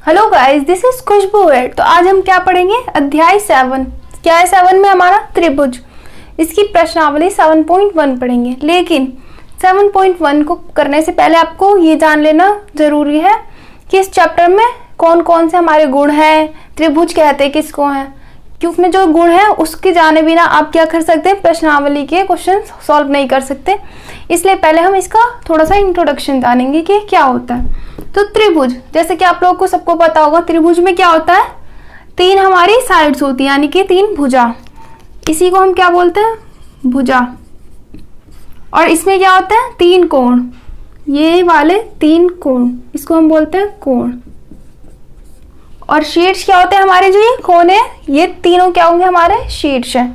Hello guys, this is खुशबू है। तो आज हम क्या पढ़ेंगे? अध्याय 7। क्या है 7 में? हमारा त्रिभुज। इसकी प्रश्नावली 7.1 पढ़ेंगे। लेकिन 7.1 को करने से पहले आपको ये जान लेना जरूरी है कि इस चैप्टर में कौन कौन से हमारे गुण हैं, त्रिभुज कहते किसको हैं, कि उसमें जो गुण है उसके जाने बिना आप क्या कर सकते हैं, प्रश्नावली के क्वेश्चन सॉल्व नहीं कर सकते। इसलिए पहले हम इसका थोड़ा सा इंट्रोडक्शन जानेंगे कि क्या होता है। तो त्रिभुज, जैसे कि आप लोगों को सबको पता होगा, त्रिभुज में क्या होता है, 3 हमारी साइड्स होती है, यानी कि 3 भुजा। इसी को हम क्या बोलते हैं? भुजा। और इसमें क्या होता है? 3 कोण। ये वाले 3 कोण, इसको हम बोलते हैं कोण। और शीर्ष क्या होते हैं हमारे? जो ये कोण है, ये तीनों क्या होंगे? हमारे शीर्ष है।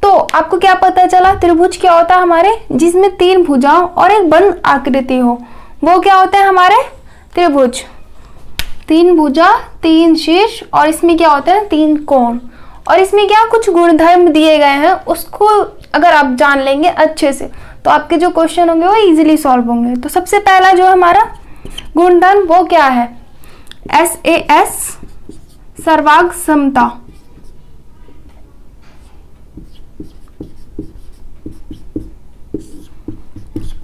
तो आपको क्या पता चला? त्रिभुज क्या होता है हमारे? जिसमें 3 भुजाओं और एक बंद आकृति हो, वो क्या होते हैं हमारे? त्रिभुज। 3 भुजा, 3 शीर्ष, और इसमें क्या होते हैं? 3 कोण। और इसमें क्या कुछ गुणधर्म दिए गए हैं, उसको अगर आप जान लेंगे अच्छे से तो आपके जो क्वेश्चन होंगे वो इजीली सॉल्व होंगे। तो सबसे पहला जो हमारा गुणधर्म वो क्या है? SAS, सर्वांग समता।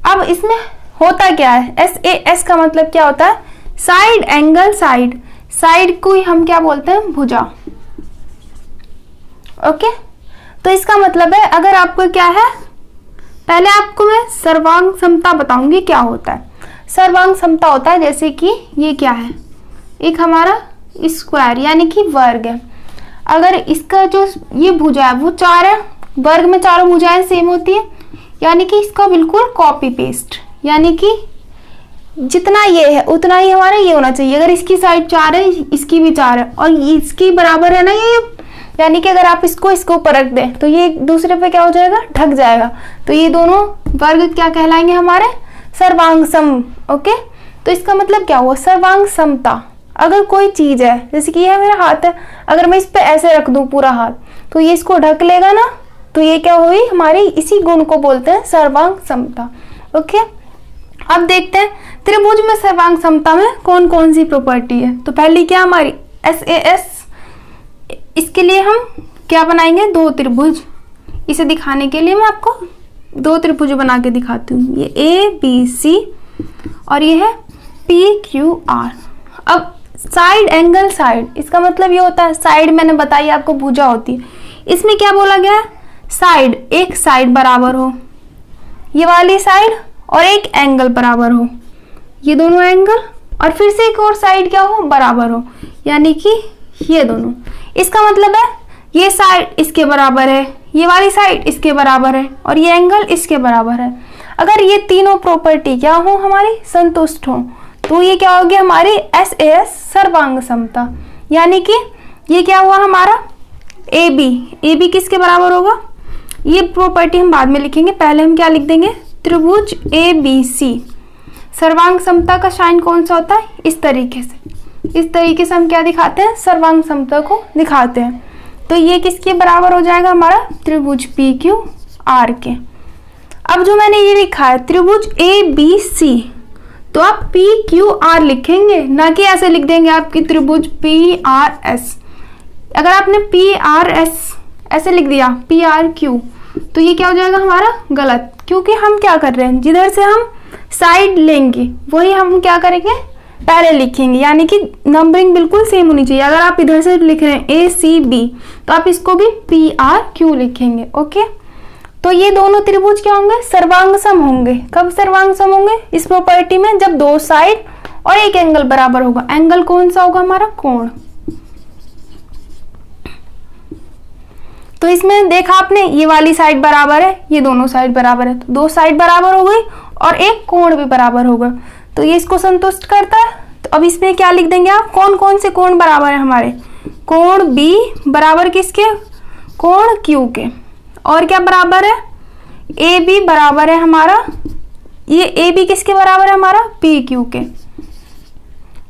अब इसमें होता क्या है? SAS का मतलब क्या होता है? Side angle side. साइड को ही हम क्या बोलते हैं? भुजा। ओके, तो इसका मतलब है, अगर आपको क्या है, पहले आपको मैं सर्वांग समता बताऊंगी क्या होता है। सर्वांग समता होता है जैसे कि ये क्या है, एक हमारा स्क्वायर यानी कि वर्ग है। अगर इसका जो ये भुजा है वो 4 है, वर्ग में चारों भुजाएं सेम होती है, यानी कि इसका बिल्कुल कॉपी पेस्ट, यानी कि जितना ये है उतना ही हमारा ये होना चाहिए। अगर इसकी साइड 4 है, इसकी भी 4 है, और इसकी बराबर है ना ये, यानी कि अगर आप इसको ऊपर रख दें तो ये एक दूसरे पे क्या हो जाएगा? ढक जाएगा। तो ये दोनों वर्ग क्या कहलाएंगे? हमारे सर्वांग सम। ओके, तो इसका मतलब क्या हुआ? सर्वांग समता। अगर कोई चीज है, जैसे कि ये मेरा हाथ है, अगर मैं इस पे ऐसे रख दूं पूरा हाथ, तो ये इसको ढक लेगा ना, तो ये क्या हुई? हमारी इसी गुण को बोलते हैं सर्वांग समता। ओके, अब देखते हैं त्रिभुज में सर्वांग समता में कौन कौन सी प्रॉपर्टी है। तो पहली क्या हमारी? SAS। इसके लिए हम क्या बनाएंगे? 2 त्रिभुज। इसे दिखाने के लिए मैं आपको 2 त्रिभुज बना के दिखाती हूँ। ये ABC और ये है PQR। अब साइड एंगल साइड, इसका मतलब ये होता है, साइड मैंने बताई आपको भुजा होती है। इसमें क्या बोला गया है? साइड, एक साइड बराबर हो, ये वाली साइड, और एक एंगल बराबर हो, ये दोनों एंगल, और फिर से एक और साइड क्या हो? बराबर हो, यानी कि ये दोनों। इसका मतलब है ये साइड इसके बराबर है, ये वाली साइड इसके बराबर है, और ये एंगल इसके बराबर है। अगर ये तीनों प्रॉपर्टी क्या हो? हमारी संतुष्ट हो, तो ये क्या होगी? हमारी SAS, सर्वांग समता। यानी कि ये क्या हुआ हमारा? AB किसके बराबर होगा? ये प्रॉपर्टी हम बाद में लिखेंगे, पहले हम क्या लिख देंगे? त्रिभुज ABC। सर्वांग समता का साइन कौन सा होता है? इस तरीके से हम क्या दिखाते हैं? सर्वांग समता को दिखाते हैं। तो ये किसके बराबर हो जाएगा? हमारा त्रिभुज PQR के। अब जो मैंने ये लिखा है त्रिभुज ABC, तो आप PQR लिखेंगे, ना कि ऐसे लिख देंगे आपकी त्रिभुज PRS। अगर आपने PRS ऐसे लिख दिया, PRQ, तो ये क्या हो जाएगा हमारा? गलत। क्योंकि हम क्या कर रहे हैं, जिधर से हम साइड लेंगे वही हम क्या करेंगे? पहले लिखेंगे, यानी कि नंबरिंग बिल्कुल सेम होनी चाहिए। अगर आप इधर से लिख रहे हैं ACB, तो आप इसको भी PRQ लिखेंगे। ओके, तो ये दोनों त्रिभुज क्या होंगे? सर्वांग सम होंगे। कब सर्वांग सम होंगे? इस प्रॉपर्टी में, जब 2 साइड और एक एंगल बराबर होगा। एंगल कौन सा होगा? हमारा कोण। तो इसमें देखा आपने, ये वाली साइड बराबर है, ये दोनों साइड बराबर है, तो 2 साइड बराबर हो गई और एक कोण भी बराबर होगा, तो ये इसको संतुष्ट करता है। तो अब इसमें क्या लिख देंगे आप? कौन कौन से कोण बराबर है हमारे? कोण B बराबर किसके? कोण Q के। और क्या बराबर है? AB बराबर है हमारा, ये AB किसके बराबर है? हमारा PQ के।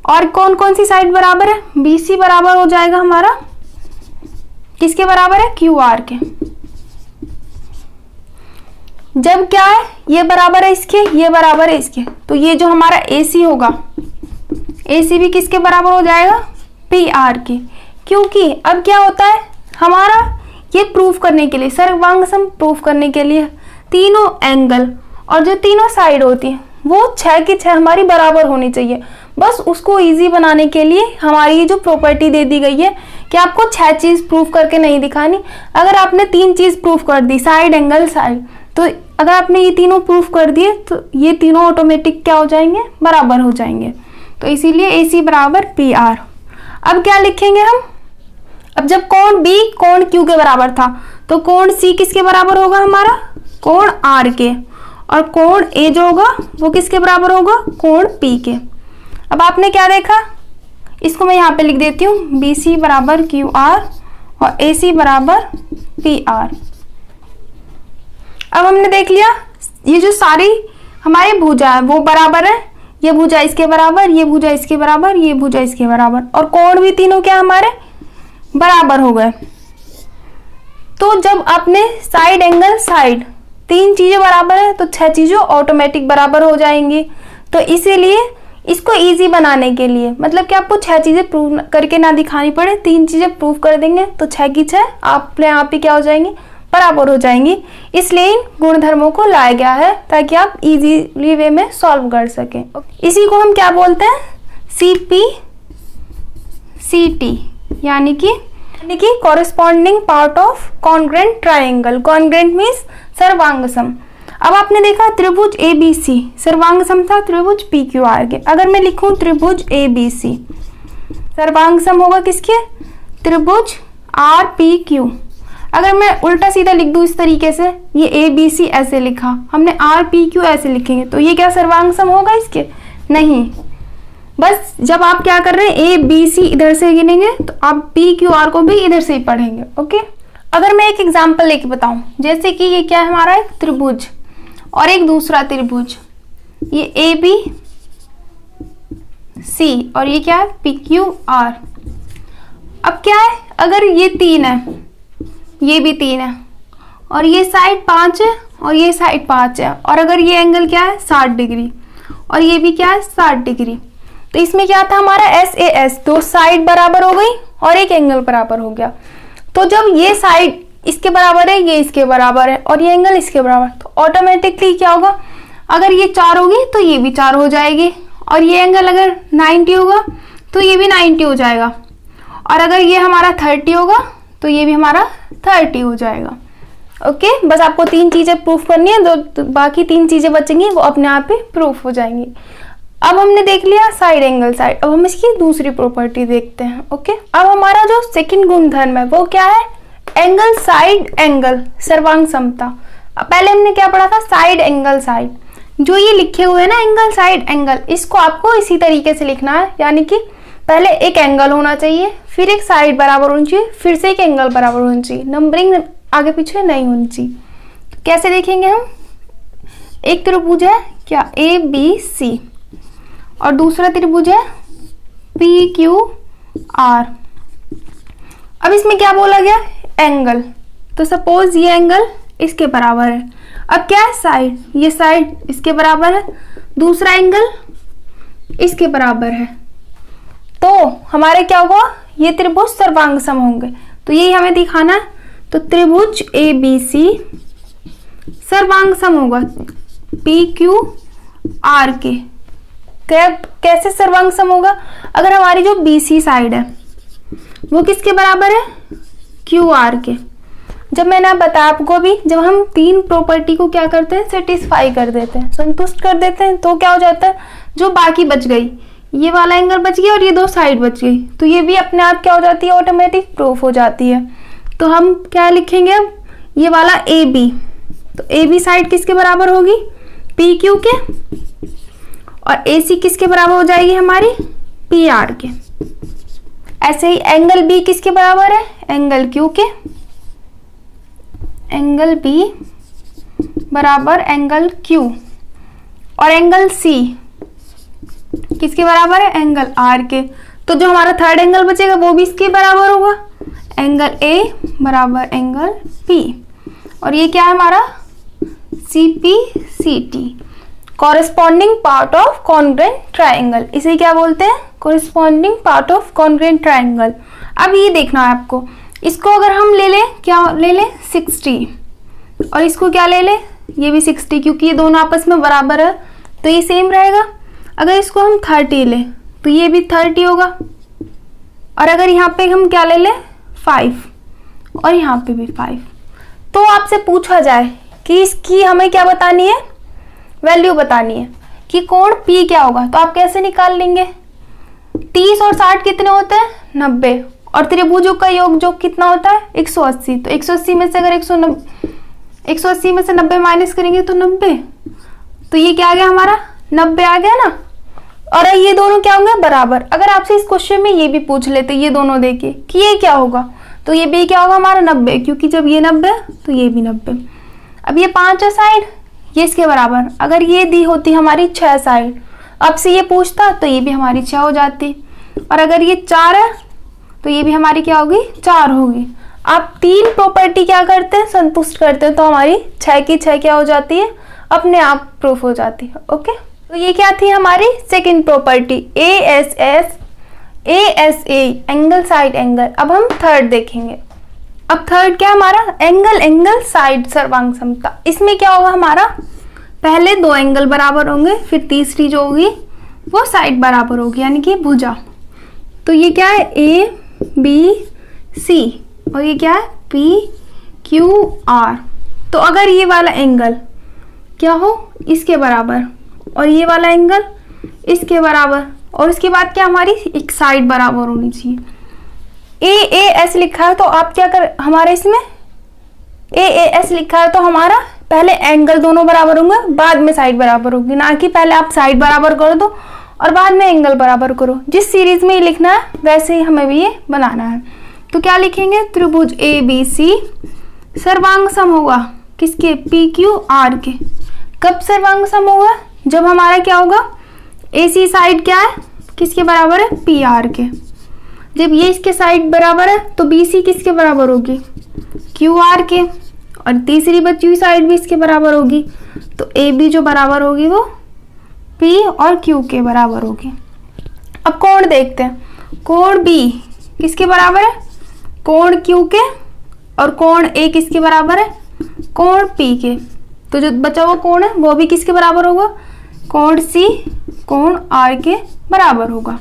और कौन कौन सी साइड बराबर है? BC बराबर हो जाएगा हमारा किसके बराबर है? QR के। जब क्या है? ये बराबर है इसके, ये बराबर है इसके, तो ये जो हमारा AC होगा, ACB किसके बराबर हो जाएगा, PR के। क्योंकि अब क्या होता है हमारा, ये प्रूफ करने के लिए, सर्वांग सम प्रूफ करने के लिए तीनों एंगल और जो तीनों साइड होती है वो 6 की 6 हमारी बराबर होनी चाहिए। बस उसको इजी बनाने के लिए हमारी ये जो प्रॉपर्टी दे दी गई है कि आपको 6 चीज प्रूफ करके नहीं दिखानी। अगर आपने 3 चीज प्रूफ कर दी, साइड एंगल साइड, तो अगर आपने ये तीनों प्रूफ कर दिए तो ये तीनों ऑटोमेटिक क्या हो जाएंगे, बराबर हो जाएंगे। तो इसीलिए AC बराबर PR। अब क्या लिखेंगे हम, अब जब कोण B कोण Q के बराबर था तो कोण C किसके बराबर होगा हमारा, कोण R के, और कोण A जो होगा वो किसके बराबर होगा, कोण P के। अब आपने क्या देखा, इसको मैं यहाँ पे लिख देती हूँ, BC बराबर QR और AC बराबर PR। अब हमने देख लिया ये जो सारी हमारी भुजा है वो बराबर है, ये भुजा इसके बराबर, ये भुजा इसके बराबर, ये भुजा इसके बराबर, और कोण भी तीनों क्या हमारे बराबर हो गए। तो जब आपने साइड एंगल साइड 3 चीजें बराबर है तो 6 चीजें ऑटोमेटिक बराबर हो जाएंगी। तो इसीलिए इसको इजी बनाने के लिए, मतलब कि आपको 6 चीजें प्रूव करके ना दिखानी पड़े, 3 चीजें प्रूव कर देंगे तो 6 की 6 अपने आप ही क्या हो जाएंगी, बराबर हो जाएंगी। इसलिए इन गुणधर्मों को लाया गया है ताकि आप इजीली वे में सॉल्व कर सकें। इसी को हम क्या बोलते हैं, CPCT, यानी कि corresponding part of congruent triangle. Congruent means सर्वांग सम। अब आपने देखा त्रिभुज ABC सर्वांग सम था त्रिभुज PQR के। अगर मैं लिखूं त्रिभुज ABC सर्वांग सम होगा किसके, त्रिभुज RPQ। अगर मैं उल्टा सीधा लिख दूं इस तरीके से, ये ABC ऐसे लिखा, हमने RPQ ऐसे लिखेंगे, तो ये क्या सर्वांग सम होगा इसके, नहीं। बस जब आप क्या कर रहे हैं, ABC इधर से गिनेंगे तो आप PQR को भी इधर से ही पढ़ेंगे। ओके, अगर मैं एक एग्जांपल लेके बताऊं, जैसे कि ये क्या है हमारा एक त्रिभुज और एक दूसरा त्रिभुज, ये ABC और ये क्या है PQR। अब क्या है, अगर ये 3 है, ये भी 3 है, और ये साइड 5 है और ये साइड 5 है, और अगर ये एंगल क्या है 60 डिग्री और ये भी क्या है 60 डिग्री, तो इसमें क्या था हमारा SAS, 2 साइड बराबर हो गई और एक एंगल बराबर हो गया। तो जब ये साइड इसके बराबर है, ये इसके बराबर है और ये एंगल इसके बराबर, तो ऑटोमेटिकली क्या होगा, अगर ये 4 होगी तो ये भी 4 हो जाएगी, और ये एंगल अगर 90 होगा तो ये भी 90 हो जाएगा, और अगर ये हमारा 30 होगा तो ये भी हमारा 30 हो जाएगा। ओके, बस आपको 3 चीजें प्रूफ करनी है, तो बाकी 3 चीजें बचेंगी वो अपने आप ही प्रूफ हो जाएंगी। अब हमने देख लिया साइड एंगल साइड, अब हम इसकी दूसरी प्रॉपर्टी देखते हैं। ओके, अब हमारा जो सेकंड गुणधर्म है वो क्या है, एंगल साइड एंगल सर्वांग समता। पहले हमने क्या पढ़ा था, साइड एंगल साइड। जो ये लिखे हुए हैं ना एंगल साइड एंगल, इसको आपको इसी तरीके से लिखना है, यानी कि पहले एक एंगल होना चाहिए, फिर एक साइड बराबर होनी चाहिए, फिर से एक एंगल बराबर होनी चाहिए, नंबरिंग आगे पीछे नहीं होनी चाहिए। तो कैसे देखेंगे हम, एक त्रिभुज है क्या ABC और दूसरा त्रिभुज है PQR। अब इसमें क्या बोला गया, एंगल, तो सपोज ये एंगल इसके बराबर है। अब क्या है साइड, ये साइड इसके बराबर है, दूसरा एंगल इसके बराबर है, तो हमारे क्या होगा, ये त्रिभुज सर्वांग सम होंगे। तो यही हमें दिखाना है, तो त्रिभुज ABC सर्वांग सम होगा PQR के। कैसे सर्वांग सम होगा, अगर हमारी जो BC साइड है वो किसके बराबर है, QR के। जब मैंने बताया आपको भी, जब हम 3 प्रॉपर्टी को क्या करते हैं, सेटिस्फाई कर देते हैं, संतुष्ट कर देते हैं, तो क्या हो जाता है, जो बाकी बच गई, ये वाला एंगल बच गया और ये 2 साइड बच गई, तो ये भी अपने आप क्या हो जाती है, ऑटोमेटिक प्रूफ हो जाती है। तो हम क्या लिखेंगे अब, ये वाला AB, तो AB साइड किसके बराबर होगी, PQ के, और AC किसके बराबर हो जाएगी हमारी, PR के। ऐसे ही एंगल B किसके बराबर है, एंगल Q के, एंगल B बराबर एंगल Q, और एंगल C किसके बराबर है, एंगल R के। तो जो हमारा थर्ड एंगल बचेगा वो भी इसके बराबर होगा, एंगल A बराबर एंगल P, और ये क्या है हमारा CPCT। Corresponding part of congruent triangle, इसे क्या बोलते हैं? Corresponding part of congruent triangle. अब ये देखना है आपको, इसको अगर हम ले लें, क्या ले लें? 60, और इसको क्या ले लें? ये भी 60, क्योंकि ये दोनों आपस में बराबर है तो ये सेम रहेगा। अगर इसको हम 30 लें तो ये भी 30 होगा, और अगर यहाँ पे हम क्या ले लें? 5, और यहाँ पे भी 5। तो आपसे पूछा जाए कि इसकी हमें क्या बतानी है? वैल्यू बतानी है कि कोण P क्या होगा, तो आप कैसे निकाल लेंगे? 30 और 60 कितने होते हैं? 90, और त्रिभुजों का योग जो कितना होता है? 180। तो 180 में से अगर 180 में से 90 माइनस करेंगे तो 90, तो ये क्या आ गया हमारा? 90 आ गया ना। और ये दोनों क्या होंगे? बराबर। अगर आपसे इस क्वेश्चन में ये भी पूछ लेते, ये दोनों देके कि ये क्या होगा, तो ये भी क्या होगा हमारा? 90, क्योंकि जब ये 90 तो ये भी 90। अब ये 5 है साइड, ये इसके बराबर। अगर ये दी होती हमारी 6 साइड, आपसे ये पूछता तो ये भी हमारी 6 हो जाती, और अगर ये 4 है तो ये भी हमारी क्या होगी? 4 होगी। आप 3 प्रॉपर्टी क्या करते हैं? संतुष्ट करते हैं, तो हमारी 6 की 6 क्या हो जाती है? अपने आप प्रूफ हो जाती है। ओके, तो ये क्या थी हमारी second property, ASA angle side angle. अब हम थर्ड देखेंगे। अब थर्ड क्या हमारा? एंगल साइड सर्वांग समता। इसमें क्या होगा हमारा? पहले 2 एंगल बराबर होंगे, फिर तीसरी जो होगी वो साइड बराबर होगी, यानी कि भुजा। तो ये क्या है? ABC, और ये क्या है? PQR। तो अगर ये वाला एंगल क्या हो? इसके बराबर, और ये वाला एंगल इसके बराबर, और इसके बाद क्या हमारी एक साइड बराबर होनी चाहिए। AAS लिखा है तो आप क्या कर, हमारे इसमें AAS लिखा है तो हमारा पहले एंगल दोनों बराबर होंगे, बाद में साइड बराबर होगी, ना कि पहले आप साइड बराबर कर दो और बाद में एंगल बराबर करो। जिस सीरीज में ये लिखना है वैसे ही हमें भी ये बनाना है। तो क्या लिखेंगे? त्रिभुज ABC सर्वांग सम होगा किसके? PQR के। कब सर्वांग सम होगा? जब हमारा क्या होगा? AC साइड क्या है? किसके बराबर है? PR के। जब ये इसके साइड बराबर है तो BC किसके बराबर होगी? QR के, और तीसरी बची हुई साइड भी इसके बराबर होगी, तो AB जो बराबर होगी वो P और Q के बराबर होगी। अब कोण देखते हैं। कोण B किसके बराबर है? कोण Q के, और कोण A किसके बराबर है? कोण P के। तो जो बचा हुआ कोण है वो भी किसके बराबर होगा? कोण C कोण R के बराबर होगा।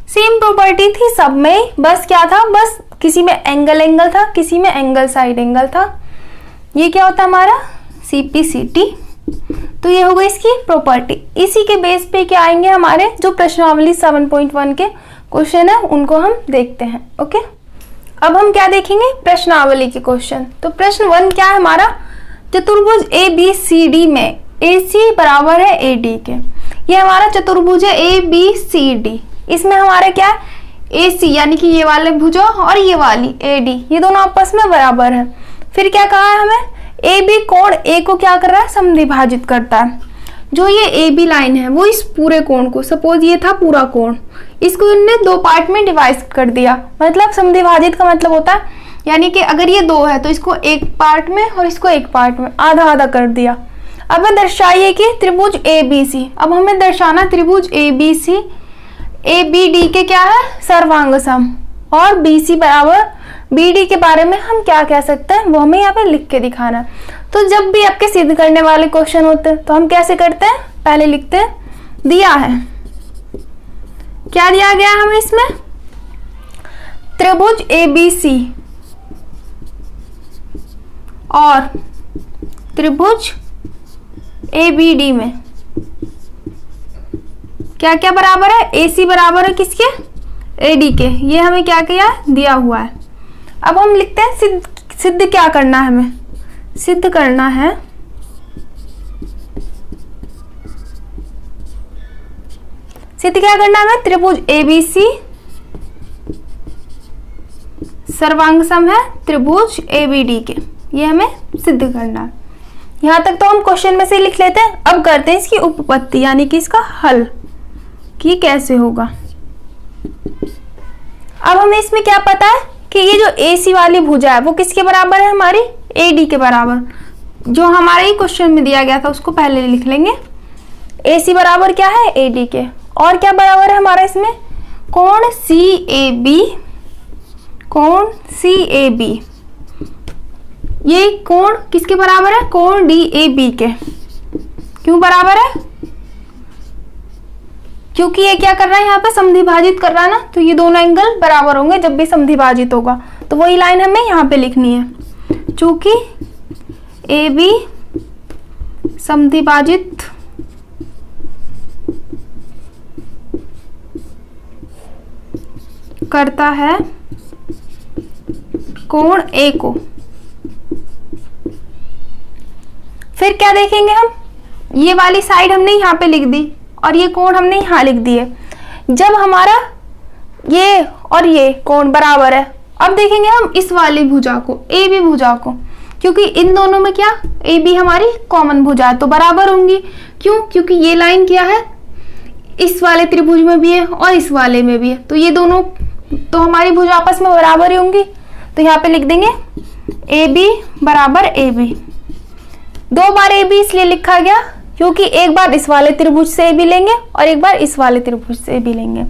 सेम प्रॉपर्टी थी सब में, बस क्या था? बस किसी में एंगल था, किसी में एंगल साइड एंगल था। ये क्या होता है हमारा? CPCT। तो ये होगा इसकी प्रॉपर्टी। इसी के बेस पे क्या आएंगे हमारे जो प्रश्नावली 7.1 के क्वेश्चन है उनको हम देखते हैं। ओके, अब हम क्या देखेंगे? प्रश्नावली के क्वेश्चन। तो प्रश्न 1 क्या है हमारा? चतुर्भुज ABCD में AC बराबर है AD के। ये हमारा चतुर्भुज है ABCD। इसमें हमारा क्या है? AC यानी कि ये वाले भुजा और ये वाली AD, ये दोनों आपस में बराबर है। फिर क्या कहा है हमें? AB कोण A को क्या कर रहा है? समद्विभाजित करता है। जो ये AB लाइन है वो इस पूरे कोण को, सपोज ये था पूरा कोण, इसको इनने 2 पार्ट में डिवाइड कर दिया। मतलब समद्विभाजित का मतलब होता है, यानी कि अगर ये 2 है तो इसको एक पार्ट में और इसको एक पार्ट में, आधा आधा कर दिया। अब मैं दर्शाइए कि त्रिभुज ABC। अब हमें दर्शाना त्रिभुज ABC ABD के क्या है? सर्वांग सम, और BC बराबर BD के बारे में हम क्या कह सकते हैं वो हमें यहाँ पे लिख के दिखाना है। तो जब भी आपके सिद्ध करने वाले क्वेश्चन होते हैं तो हम कैसे करते हैं? पहले लिखते हैं दिया है, क्या दिया गया है हमें इसमें? त्रिभुज ABC और त्रिभुज ABD में क्या क्या बराबर है? AC बराबर है किसके? AD के। ये हमें क्या किया? दिया हुआ है। अब हम लिखते हैं सिद्ध क्या करना है हमें? सिद्ध करना है क्या करना है? त्रिभुज ABC सर्वांग सम है त्रिभुज ABD के, ये हमें सिद्ध करना है। यहां तक तो हम क्वेश्चन में से लिख लेते हैं। अब करते हैं इसकी उपपत्ति यानी कि इसका हल कि कैसे होगा। अब हमें इसमें क्या पता है कि ये जो AC वाली भुजा है वो किसके बराबर है? हमारी AD के बराबर। जो हमारे ही क्वेश्चन में दिया गया था उसको पहले लिख लेंगे। AC बराबर क्या है AD के। और क्या बराबर है हमारा इसमें, कोण CAB, कोण CAB, ये कोण किसके बराबर है, कोण DAB के। क्यों बराबर है, क्योंकि ये क्या कर रहा है यहाँ पे समद्विभाजित कर रहा है ना, तो ये दोनों एंगल बराबर होंगे जब भी समद्विभाजित होगा। तो वही लाइन हमें यहाँ पे लिखनी है, चूंकि AB समद्विभाजित करता है कोण A को। फिर क्या देखेंगे हम, ये वाली साइड हमने यहाँ पे लिख दी और ये कोण हमने यहाँ लिख दिए। जब हमारा ये और ये कोण बराबर है, अब देखेंगे हम इस वाली भुजा को, AB भुजा को, क्योंकि इन दोनों में क्या AB हमारी कॉमन भुजा है तो बराबर होंगी। क्यों, क्योंकि ये लाइन क्या है इस वाले त्रिभुज में भी है और इस वाले में भी है, तो ये दोनों तो हमारी भुजा आपस में बराबर ही होंगी। तो यहाँ पे लिख देंगे AB बराबर AB। दो बार AB इसलिए लिखा गया क्योंकि एक बार इस वाले त्रिभुज से AB लेंगे और एक बार इस वाले त्रिभुज से AB लेंगे।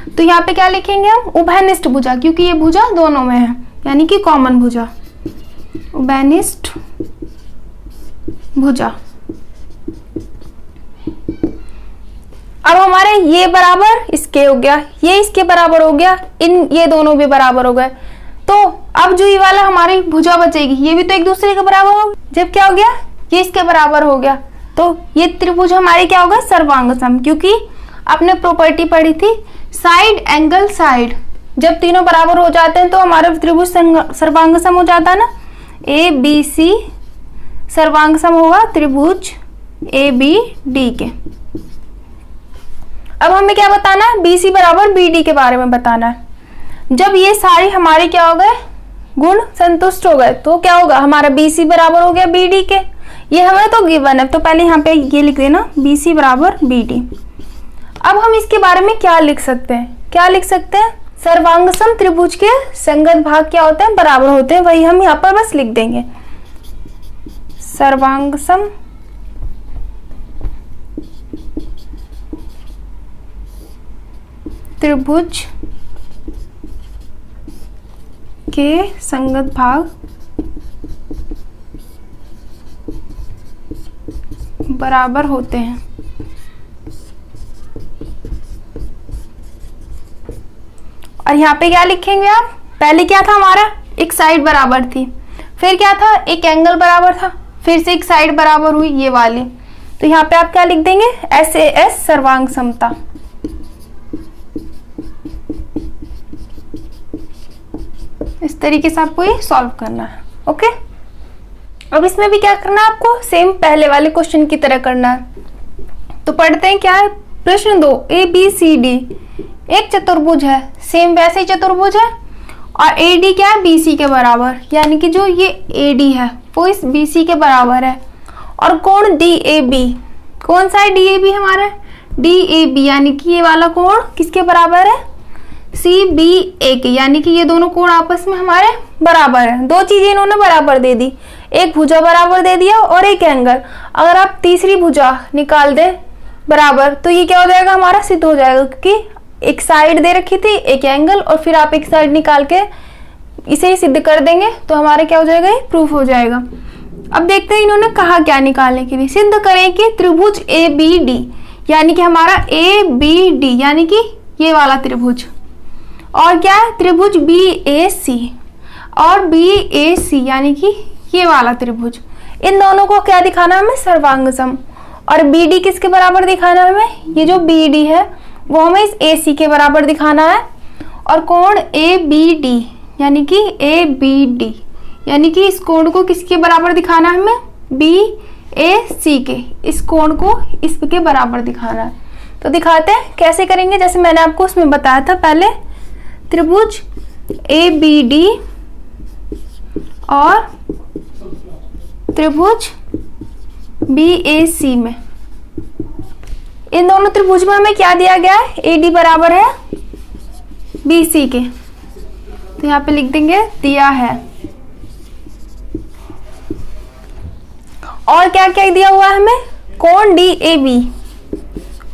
तो यहाँ पे क्या लिखेंगे हम, उभयनिष्ठ भुजा, क्योंकि ये भुजा दोनों में है, यानी कि कॉमन भुजा, उभयनिष्ठ भुजा। अब हमारे ये बराबर इसके हो गया, ये इसके बराबर हो गया, ये दोनों भी बराबर हो गए। तो अब जो ये वाला हमारी भुजा बचेगी, ये भी तो एक दूसरे के बराबर होगा। जब क्या हो गया, ये इसके बराबर हो गया, तो ये त्रिभुज हमारी क्या होगा, सर्वांग सम, क्योंकि आपने प्रॉपर्टी पढ़ी थी साइड एंगल साइड, जब तीनों बराबर हो जाते हैं तो हमारा त्रिभुज सर्वांग सम हो जाता है ना। ABC सर्वांग सम होगा त्रिभुज ABD के। अब हमें क्या बताना है, BC बराबर BD के बारे में बताना है। जब ये सारी हमारे क्या हो गए, गुण संतुष्ट हो गए, तो क्या होगा, हमारा BC बराबर हो गया BD के। ये हमें तो गिवन है, तो पहले यहाँ पे ये लिख देना BC बराबर BD। अब हम इसके बारे में क्या लिख सकते हैं, क्या लिख सकते हैं, सर्वांगसम त्रिभुज के संगत भाग क्या होते हैं, बराबर होते हैं, वही हम यहाँ पर बस लिख देंगे। सर्वांगसम त्रिभुज के संगत भाग बराबर होते हैं। और यहाँ पे क्या लिखेंगे आप, पहले क्या था हमारा, एक साइड बराबर थी, फिर क्या था, एक एंगल बराबर था, फिर से एक साइड बराबर हुई ये वाली, तो यहाँ पे आप क्या लिख देंगे, SAS सर्वांग समता। इस तरीके से आपको ये सॉल्व करना है। ओके, अब इसमें भी क्या करना है आपको, सेम पहले वाले क्वेश्चन की तरह करना है। तो पढ़ते हैं क्या है, प्रश्न 2, ABCD एक चतुर्भुज है, सेम वैसे ही चतुर्भुज है, और AD क्या है, BC के बराबर, यानी कि जो ये AD है वो इस BC के बराबर है। और कोण DAB, कौन सा है DAB हमारा, DAB यानी कि ये वाला कोण किसके बराबर है, CBA के, यानी कि ये दोनों कोण आपस में हमारे बराबर है। दो चीजें इन्होंने बराबर दे दी, एक भुजा बराबर दे दिया और एक एंगल। अगर आप तीसरी भुजा निकाल दे बराबर, तो ये क्या हो जाएगा, हमारा सिद्ध हो जाएगा, क्योंकि एक साइड दे रखी थी, एक एंगल, और फिर आप एक साइड निकाल के इसे ही सिद्ध कर देंगे तो हमारा क्या हो जाएगा, ये प्रूफ हो जाएगा। अब देखते हैं इन्होंने कहा क्या निकालने के लिए, सिद्ध करें कि त्रिभुज ABD, यानी कि हमारा ABD यानी कि ये वाला त्रिभुज, और क्या है त्रिभुज BAC, और BAC यानी कि ये वाला त्रिभुज, इन दोनों को क्या दिखाना है हमें, सर्वांगसम। और BD किसके बराबर दिखाना है हमें, ये जो BD है वो हमें इस AC के बराबर दिखाना है। और कोण ABD यानी कि ABD यानी कि इस कोण को किसके बराबर दिखाना है हमें, BAC के, इस कोण को इसके बराबर दिखाना है। तो दिखाते हैं कैसे करेंगे, जैसे मैंने आपको उसमें बताया था पहले, त्रिभुज ABD और त्रिभुज BAC में, इन दोनों त्रिभुज में हमें क्या दिया गया है, AD बराबर है BC के, तो यहाँ पे लिख देंगे दिया है। और क्या क्या दिया हुआ है हमें, कोण DAB,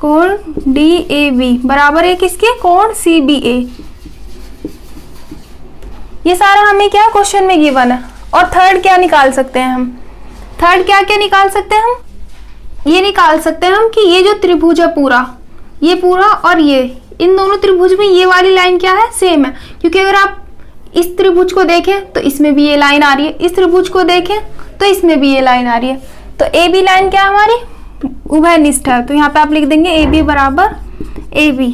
कोण DAB बराबर है किसके, कोण CBA। ये सारा हमें क्या क्वेश्चन में गिवन है। और थर्ड क्या निकाल सकते हैं हम, थर्ड क्या क्या निकाल सकते हैं हम, ये निकाल सकते हैं हम कि ये जो त्रिभुज है पूरा, ये पूरा और ये, इन दोनों त्रिभुज में ये वाली लाइन क्या है, सेम है। क्योंकि अगर आप इस त्रिभुज को देखें तो इसमें भी ये लाइन आ रही है, इस त्रिभुज को देखें तो इसमें भी ये लाइन आ रही है। तो AB लाइन क्या है हमारी, उभयनिष्ठ है। तो यहाँ पे आप लिख देंगे AB बराबर AB,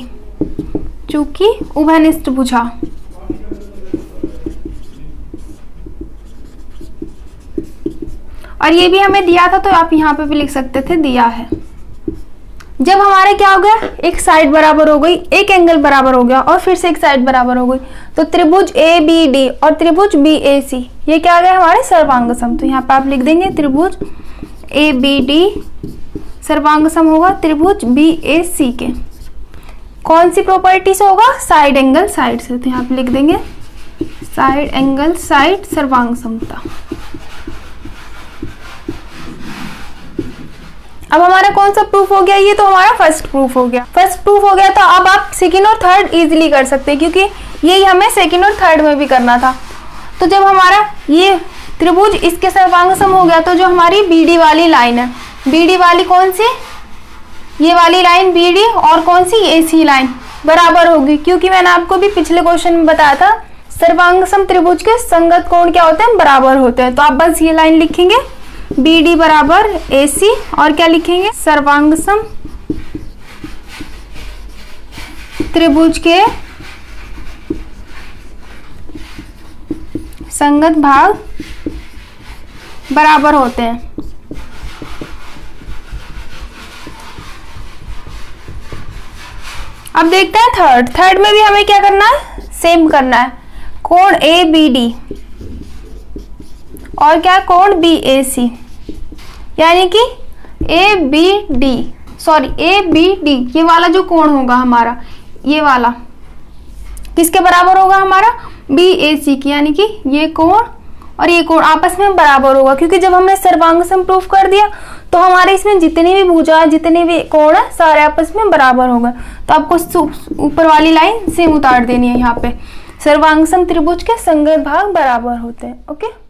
चूंकि उभयनिष्ठ भुजा। और ये भी हमें दिया था, तो आप यहाँ पे भी लिख सकते थे दिया है। जब हमारे क्या हो गया, एक साइड बराबर हो गई, एक एंगल बराबर हो गया और फिर से एक साइड बराबर हो गई, तो त्रिभुज ABD और त्रिभुज BAC ये क्या आ गया हमारे सर्वांग सम। तो यहाँ पे आप लिख देंगे त्रिभुज ABD सर्वांग सम होगा त्रिभुज BAC के। कौन सी प्रॉपर्टी से होगा, साइड एंगल साइड से। तो यहाँ पे लिख देंगे साइड एंगल साइड सर्वांग समता। अब हमारा कौन सा प्रूफ हो गया, ये तो हमारा फर्स्ट प्रूफ हो गया। फर्स्ट प्रूफ हो गया, तो अब आप सेकंड और थर्ड इजीली कर सकते हैं, क्योंकि यही हमें सेकंड और थर्ड में भी करना था। तो जब हमारा ये त्रिभुज इसके सर्वांग सम हो गया, तो जो हमारी BD वाली लाइन है, BD वाली कौन सी, ये वाली लाइन BD और कौन सी AC लाइन बराबर होगी। क्योंकि मैंने आपको भी पिछले क्वेश्चन में बताया था सर्वांग सम त्रिभुज के संगत कोण क्या होते हैं, बराबर होते हैं। तो आप बस ये लाइन लिखेंगे BD बराबर AC और क्या लिखेंगे, सर्वांग सम त्रिभुज के संगत भाग बराबर होते हैं। अब देखते हैं थर्ड। थर्ड में भी हमें क्या करना है, सेम करना है, कोण ABD और क्या कोण BAC, यानी कि ABD ये वाला जो कोण होगा हमारा, ये वाला किसके बराबर होगा हमारा, BAC की, यानी कि ये कोण और ये कोण आपस में बराबर होगा। क्योंकि जब हमने सर्वांग सम प्रूफ कर दिया तो हमारे इसमें जितनी भी भुजा है, जितने भी कोण है, सारे आपस में बराबर होगा। तो आपको ऊपर वाली लाइन सेम उतार देनी है। यहाँ पे सर्वांग सम त्रिभुज के संगत भाग बराबर होते हैं। ओके।